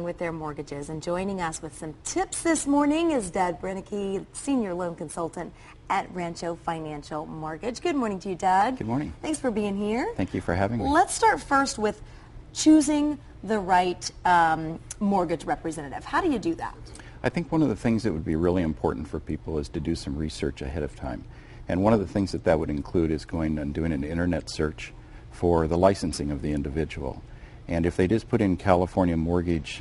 with their mortgages, and joining us with some tips this morning is Doug Brennecke, Senior Loan Consultant at Rancho Financial Mortgage. Good morning to you, Doug. Good morning. Thanks for being here. Thank you for having me. Let's start first with choosing the right mortgage representative. How do you do that? I think one of the things that would be really important for people is to do some research ahead of time. And one of the things that would include is going and doing an internet search for the licensing of the individual. And if they just put in California mortgage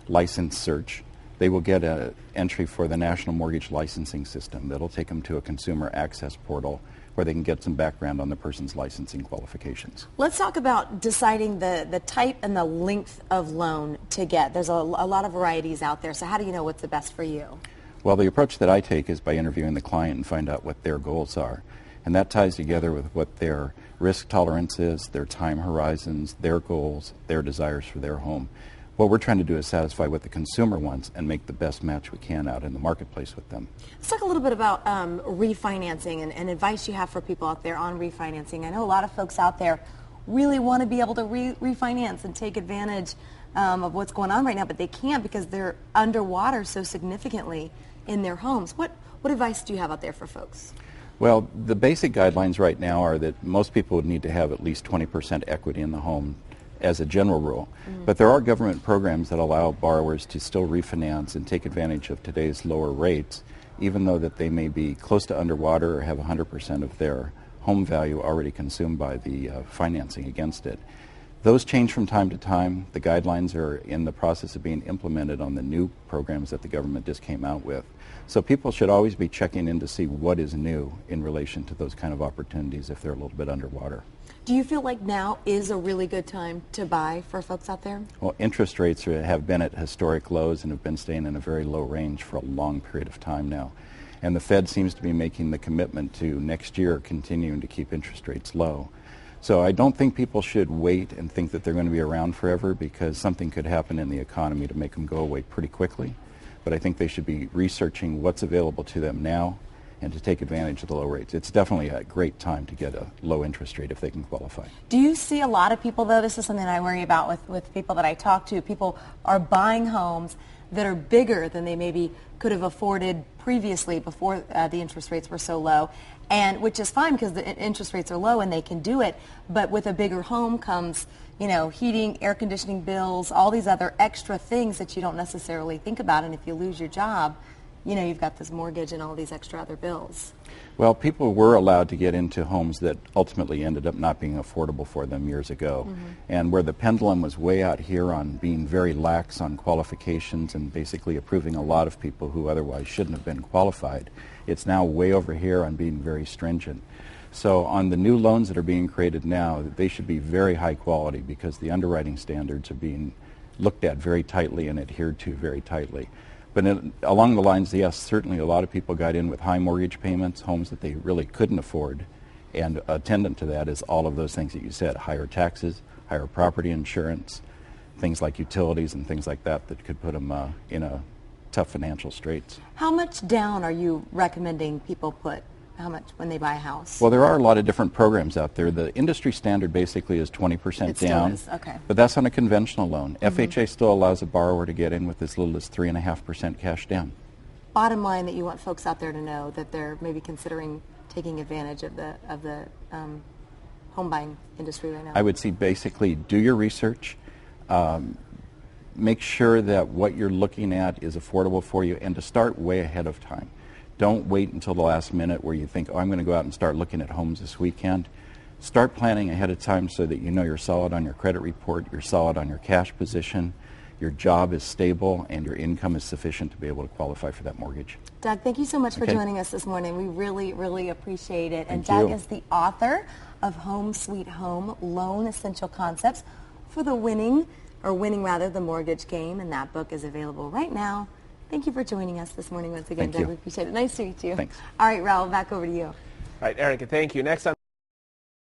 license search, they will get an entry for the National Mortgage Licensing System. That'll take them to a consumer access portal where they can get some background on the person's licensing qualifications. Let's talk about deciding the type and the length of loan to get. There's a lot of varieties out there, so how do you know what's the best for you? Well, the approach that I take is by interviewing the client and find out what their goals are. And that ties together with what their risk tolerance is, their time horizons, their goals, their desires for their home. What we're trying to do is satisfy what the consumer wants and make the best match we can out in the marketplace with them. Let's talk a little bit about refinancing and advice you have for people out there on refinancing. I know a lot of folks out there really want to be able to refinance and take advantage of what's going on right now, but they can't because they're underwater so significantly in their homes. What advice do you have out there for folks? Well, the basic guidelines right now are that most people would need to have at least 20% equity in the home as a general rule. But there are government programs that allow borrowers to still refinance and take advantage of today's lower rates, even though that they may be close to underwater or have 100% of their home value already consumed by the financing against it. Those change from time to time. The guidelines are in the process of being implemented on the new programs that the government just came out with. So people should always be checking in to see what is new in relation to those kind of opportunities if they're a little bit underwater. Do you feel like now is a really good time to buy for folks out there? Well, interest rates have been at historic lows and have been staying in a very low range for a long period of time now. And the Fed seems to be making the commitment to next year continuing to keep interest rates low. So I don't think people should wait and think that they're going to be around forever, because something could happen in the economy to make them go away pretty quickly. But I think they should be researching what's available to them now and to take advantage of the low rates. It's definitely a great time to get a low interest rate if they can qualify. Do you see a lot of people, though, this is something I worry about with people that I talk to, people are buying homes that are bigger than they maybe could have afforded previously before the interest rates were so low, and which is fine because the interest rates are low and they can do it, but with a bigger home comes, you know, heating, air conditioning bills, all these other extra things that you don't necessarily think about, and if you lose your job, you know, you've got this mortgage and all these extra other bills. Well, people were allowed to get into homes that ultimately ended up not being affordable for them years ago. And where the pendulum was way out here on being very lax on qualifications and basically approving a lot of people who otherwise shouldn't have been qualified, it's now way over here on being very stringent. So on the new loans that are being created now, they should be very high quality because the underwriting standards are being looked at very tightly and adhered to very tightly. But along the lines, yes, certainly a lot of people got in with high mortgage payments, homes that they really couldn't afford, and attendant to that is all of those things that you said, higher taxes, higher property insurance, things like utilities and things like that that could put them in a tough financial straits. How much down are you recommending people put? How much when they buy a house? Well, there are a lot of different programs out there. The industry standard basically is 20% down. Is. Okay. But that's on a conventional loan. FHA still allows a borrower to get in with as little as 3.5% cash down. Bottom line that you want folks out there to know that they're maybe considering taking advantage of the home buying industry right now. I would say basically do your research. Make sure that what you're looking at is affordable for you, and to start way ahead of time. Don't wait until the last minute where you think, oh, I'm going to go out and start looking at homes this weekend. Start planning ahead of time so that you know you're solid on your credit report, you're solid on your cash position, your job is stable, and your income is sufficient to be able to qualify for that mortgage. Doug, thank you so much for joining us this morning. We really, really appreciate it. And Thank Doug you. is the author of Home Sweet Home, Loan Essential Concepts for the winning the mortgage game, and that book is available right now. Thank you for joining us this morning once again, Thank Doug. you. We appreciate it. Nice to meet you. Thanks. All right, Raul, back over to you. All right, Erica, thank you. Next on